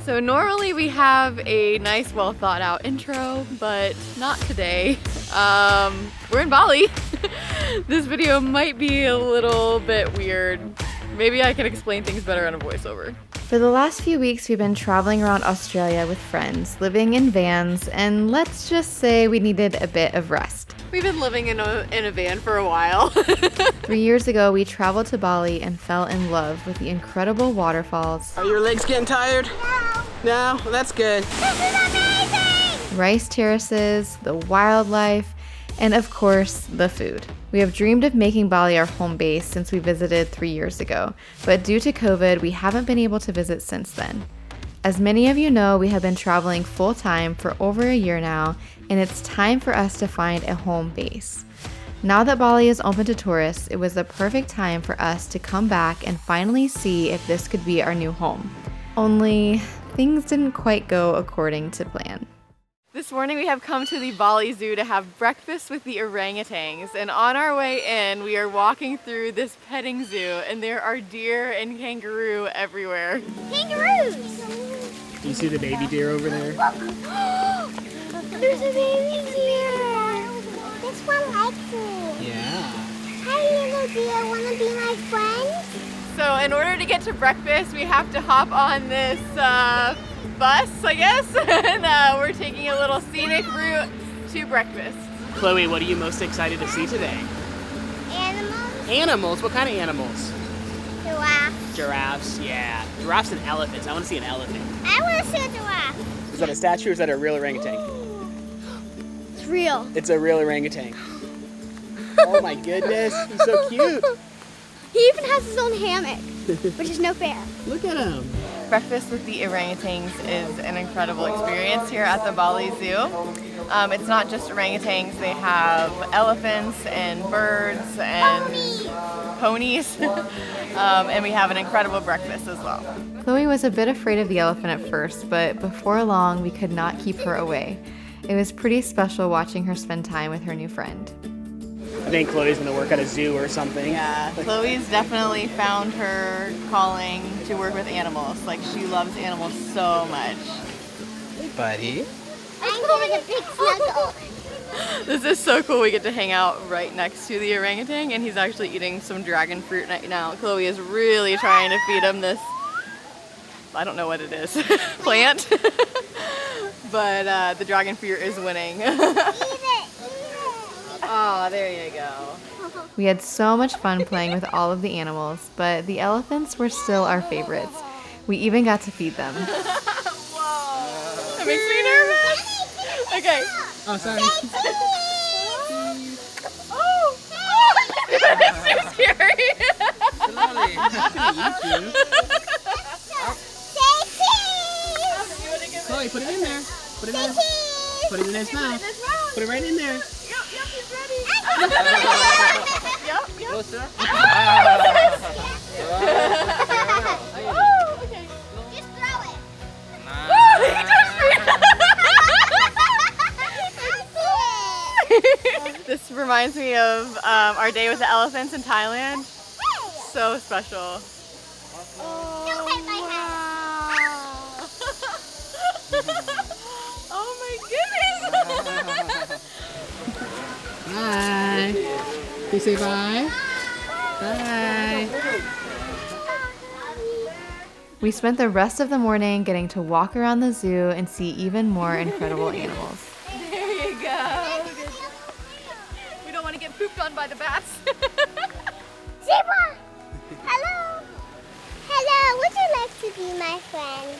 So normally we have a nice, well thought out intro, but not today. We're in Bali. This video might be a little bit weird. Maybe I can explain things better on a voiceover. For the last few weeks, we've been traveling around Australia with friends, living in vans, and let's just say we needed a bit of rest. We've been living in a van for a while. 3 years ago, we traveled to Bali and fell in love with the incredible waterfalls. Are your legs getting tired? No. No? Well, that's good. This is amazing! Rice terraces, the wildlife, and of course, the food. We have dreamed of making Bali our home base since we visited 3 years ago, but due to COVID, we haven't been able to visit since then. As many of you know, we have been traveling full-time for over a year now, and it's time for us to find a home base. Now that Bali is open to tourists, it was the perfect time for us to come back and finally see if this could be our new home. Only, things didn't quite go according to plan. This morning we have come to the Bali Zoo to have breakfast with the orangutans, and on our way in we are walking through this petting zoo and there are deer and kangaroo everywhere. Kangaroos! Do you see the baby deer over there? There's a baby deer! This one likes me. Yeah. Hi little deer, wanna be my friend? So in order to get to breakfast we have to hop on this bus, I guess, and we're taking a little scenic route to breakfast. Chloe, what are you most excited to see today? Animals? Animals? What kind of animals? Giraffe. Giraffes, yeah. Giraffes and elephants. I want to see an elephant. I wanna see a giraffe. Is that a statue or is that a real orangutan? It's real. It's a real orangutan. Oh my goodness, he's so cute. He even has his own hammock, which is no fair. Look at him. Breakfast with the orangutans is an incredible experience here at the Bali Zoo. It's not just orangutans, they have elephants and birds and ponies. And we have an incredible breakfast as well. Chloe was a bit afraid of the elephant at first, but before long we could not keep her away. It was pretty special watching her spend time with her new friend. I think Chloe's gonna work at a zoo or something. Yeah, Chloe's definitely found her calling to work with animals. Like, she loves animals so much. Hey, buddy. I'm going to big snuggle. This is so cool. We get to hang out right next to the orangutan, and he's actually eating some dragon fruit right now. Chloe is really trying to feed him this, I don't know what it is, plant. But the dragon fruit is winning. Oh, there you go. We had so much fun playing with all of the animals, but the elephants were still our favorites. We even got to feed them. Whoa! That makes me nervous. Okay. Oh, sorry. Oh! That's too scary. Chloe, I'm gonna eat you. Chloe, put it in there. Put it in there. Put it in his mouth. Put it right in there. He's ready. Yep. Closer. Oh, okay. Just throw it. This reminds me of our day with the elephants in Thailand. So special. Don't hit my Oh my goodness! Bye. Can you say bye? Bye. We spent the rest of the morning getting to walk around the zoo and see even more incredible animals. There you go. We don't want to get pooped on by the bats. Zebra! Hello! Hello, would you like to be my friend?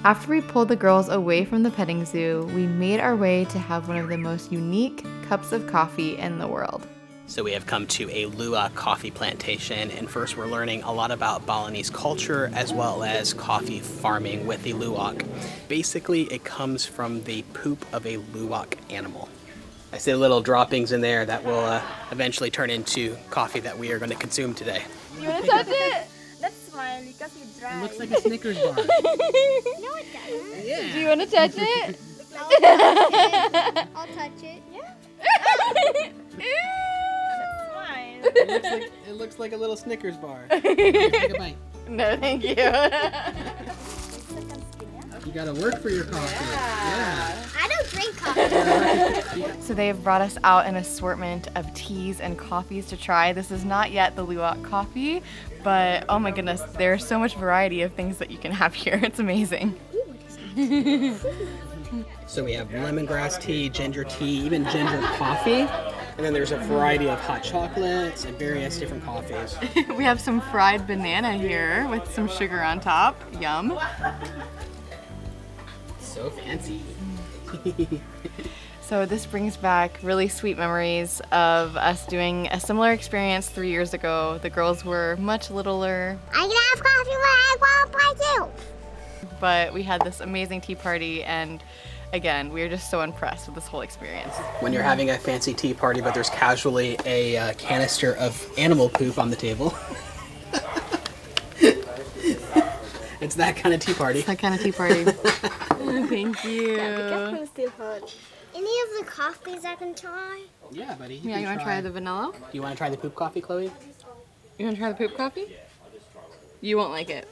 After we pulled the girls away from the petting zoo, we made our way to have one of the most unique cups of coffee in the world. So we have come to a luwak coffee plantation, and first we're learning a lot about Balinese culture as well as coffee farming with the luwak. Basically, it comes from the poop of a luwak animal. I see little droppings in there that will eventually turn into coffee that we are going to consume today. You want to touch it? That's smile because it's dry. It looks like a Snickers bar. No, it doesn't. Yeah. Do you want to touch it? I'll touch it. Yeah. It looks like a little Snickers bar. Here, take a bite. No, thank you. gotta work for your coffee. Yeah. I don't drink coffee. So they have brought us out an assortment of teas and coffees to try. This is not yet the Luwak coffee, but oh my goodness, there's so much variety of things that you can have here. It's amazing. So we have lemongrass tea, ginger tea, even ginger coffee. And then there's a variety of hot chocolates and various different coffees. We have some fried banana here with some sugar on top. Yum. So fancy. So this brings back really sweet memories of us doing a similar experience 3 years ago. The girls were much littler, I can have coffee when I want by you. but we had this amazing tea party, and again, we were just so impressed with this whole experience. When you're having a fancy tea party, but there's casually a canister of animal poop on the table. It's that kind of tea party. That kind of tea party. Thank you. Any of the coffees I can try? Yeah, buddy. Yeah, you want to try the vanilla? You want to try the poop coffee, Chloe? You want to try the poop coffee? You won't like it.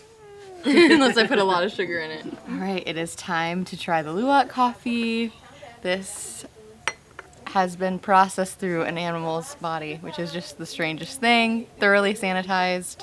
Unless I put a lot of sugar in it. All right, it is time to try the Luwak coffee. This has been processed through an animal's body, which is just the strangest thing. Thoroughly sanitized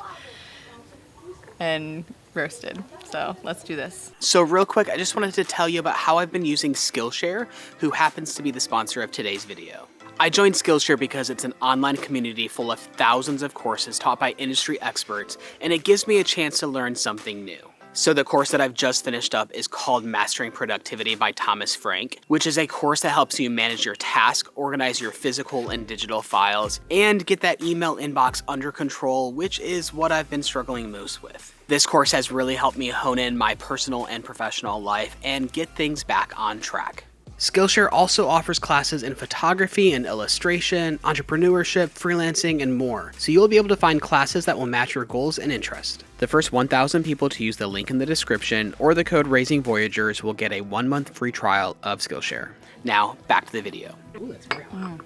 and roasted. So let's do this. So real quick, I just wanted to tell you about how I've been using Skillshare, who happens to be the sponsor of today's video. I joined Skillshare because it's an online community full of thousands of courses taught by industry experts, and it gives me a chance to learn something new. So the course that I've just finished up is called Mastering Productivity by Thomas Frank, which is a course that helps you manage your task, organize your physical and digital files, and get that email inbox under control, which is what I've been struggling most with. This course has really helped me hone in my personal and professional life and get things back on track. Skillshare also offers classes in photography and illustration, entrepreneurship, freelancing, and more, so you'll be able to find classes that will match your goals and interests. The first 1,000 people to use the link in the description or the code Voyagers will get a 1-month free trial of Skillshare. Now, back to the video. Ooh, that's very hot.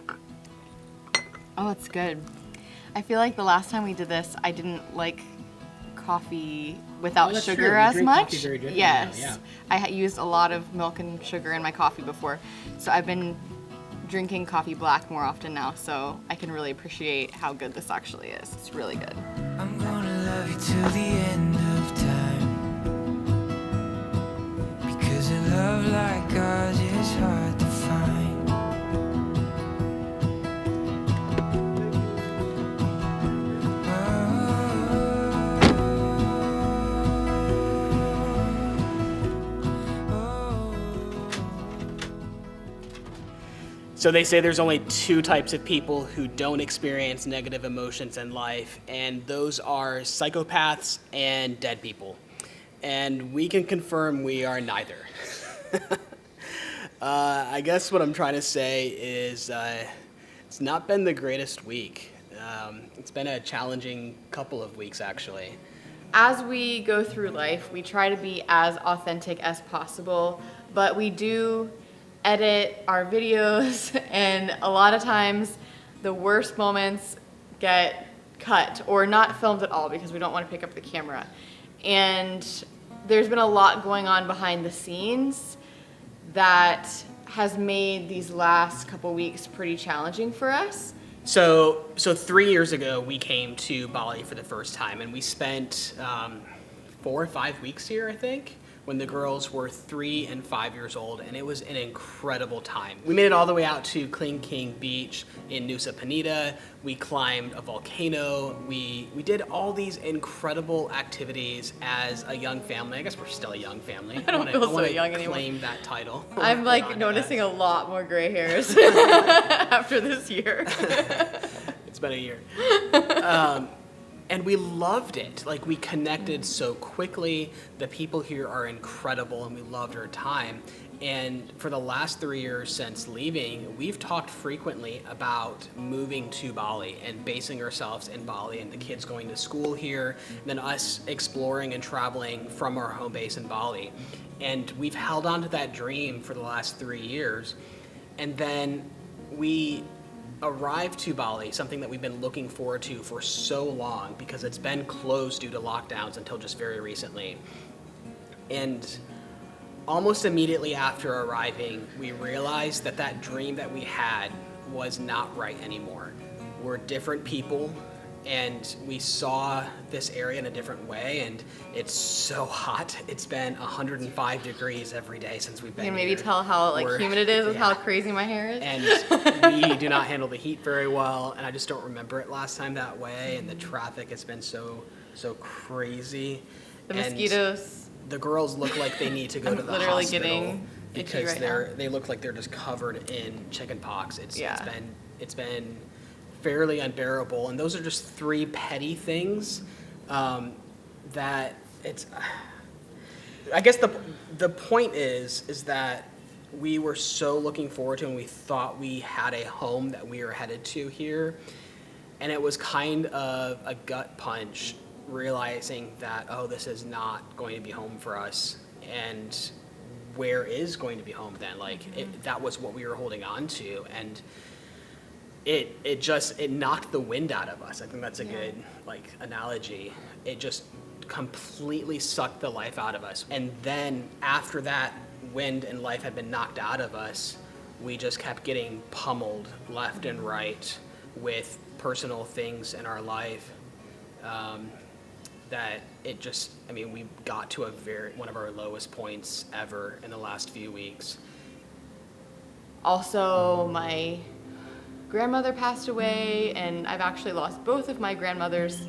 Oh, it's good. I feel like the last time we did this, I didn't like coffee without that's sugar true. We as drink much. coffee very differently Yes. now, yeah. I had used a lot of milk and sugar in my coffee before. So I've been drinking coffee black more often now, so I can really appreciate how good this actually is. It's really good. I'm gonna love you till the end of time, because a love like ours is hard to find. So they say there's only 2 types of people who don't experience negative emotions in life, and those are psychopaths and dead people. And we can confirm we are neither. I guess what I'm trying to say is it's not been the greatest week. It's been a challenging couple of weeks, actually. As we go through life, we try to be as authentic as possible, but we do edit our videos, and a lot of times the worst moments get cut or not filmed at all because we don't want to pick up the camera. And there's been a lot going on behind the scenes that has made these last couple weeks pretty challenging for us. So 3 years ago, we came to Bali for the first time, and we spent 4 or 5 weeks here, I think, when the girls were 3 and 5 years old, and it was an incredible time. We made it all the way out to Kling King Beach in Nusa Penida. We climbed a volcano. We did all these incredible activities as a young family. I guess we're still a young family. I don't feel so young anymore. anymore. Claim that title. I'm like noticing a lot more gray hairs after this year. It's been a year. And we loved it. Like, we connected so quickly. The people here are incredible, and we loved our time. And for the last 3 years since leaving, we've talked frequently about moving to Bali and basing ourselves in Bali, and the kids going to school here, and then us exploring and traveling from our home base in Bali. And we've held on to that dream for the last 3 years. And then we arrived to Bali, something that we've been looking forward to for so long because it's been closed due to lockdowns until just very recently. And almost immediately after arriving, we realized that that dream that we had was not right anymore. We're different people, and we saw this area in a different way, and it's so hot. It's been 105 degrees every day since we've been You can here. maybe tell how humid it is with how crazy my hair is. And we do not handle the heat very well, and I just don't remember it last time that way, and the traffic has been so crazy. The mosquitoes. The girls look like they need to go to the literally hospital getting itchy because right they look like they're just covered in chicken pox. It's been fairly unbearable, and those are just three petty things that it's. I guess the point is that we were so looking forward to, and we thought we had a home that we were headed to here, and it was kind of a gut punch realizing that, oh, this is not going to be home for us, and where is going to be home then? That was what we were holding on to, and it knocked the wind out of us. I think that's a good analogy. It just completely sucked the life out of us. And then after that wind and life had been knocked out of us, we just kept getting pummeled left and right with personal things in our life. That it just, we got to one of our lowest points ever in the last few weeks. Also, my grandmother passed away, and I've actually lost both of my grandmothers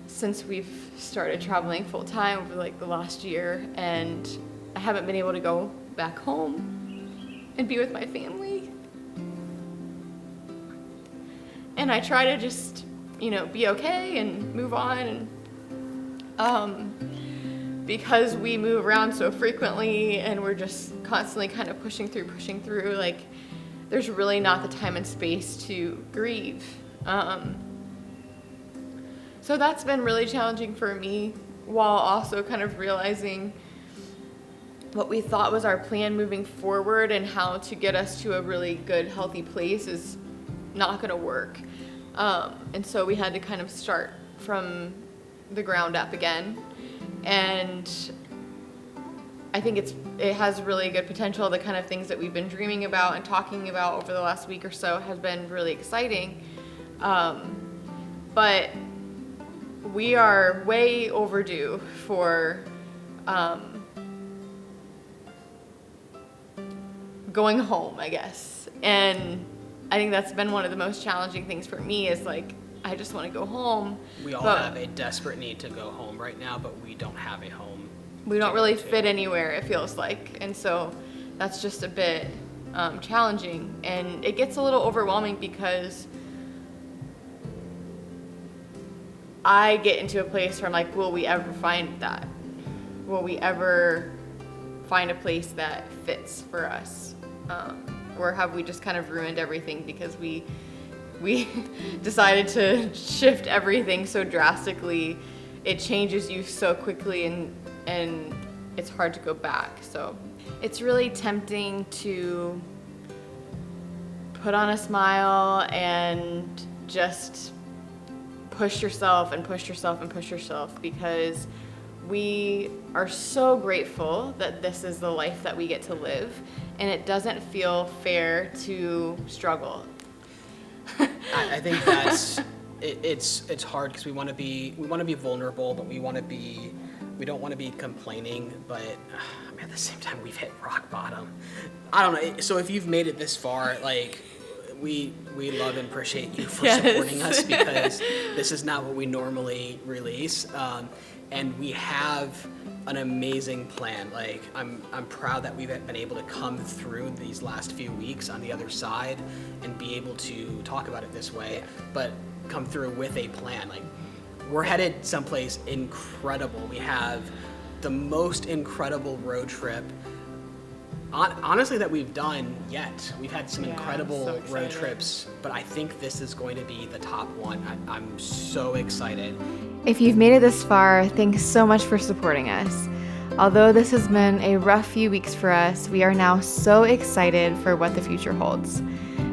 since we've started traveling full time over the last year, and I haven't been able to go back home and be with my family. And I try to just, be okay and move on, and because we move around so frequently and we're just constantly kind of pushing through, there's really not the time and space to grieve. So that's been really challenging for me, while also kind of realizing what we thought was our plan moving forward and how to get us to a really good, healthy place is not going to work. And so we had to kind of start from the ground up again. And I think it has really good potential. The kind of things that we've been dreaming about and talking about over the last week or so has been really exciting. But we are way overdue for going home, I guess. And I think that's been one of the most challenging things for me is I just want to go home. We all have a desperate need to go home right now, but we don't have a home. We don't really fit anywhere, it feels like. And so that's just a bit challenging. And it gets a little overwhelming because I get into a place where I'm like, will we ever find that? Will we ever find a place that fits for us? Or have we just kind of ruined everything because we decided to shift everything so drastically? It changes you so quickly, and it's hard to go back. So it's really tempting to put on a smile and just push yourself and push yourself and push yourself, because we are so grateful that this is the life that we get to live, and it doesn't feel fair to struggle. I think that's it's hard because we want to be vulnerable, but we don't want to be complaining, but at the same time we've hit rock bottom. I don't know. So if you've made it this far, we love and appreciate you for supporting us, because this is not what we normally release, and we have an amazing plan. I'm proud that we've been able to come through these last few weeks on the other side and be able to talk about it this way, but come through with a plan. We're headed someplace incredible. We have the most incredible road trip honestly that we've done yet. We've had some incredible road trips, but I think this is going to be the top one. I'm so excited. If you've made it this far, thanks so much for supporting us. Although this has been a rough few weeks for us, we are now so excited for what the future holds.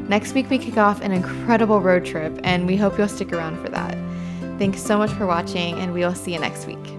Next week we kick off an incredible road trip, and we hope you'll stick around for that. Thanks so much for watching, and we'll see you next week.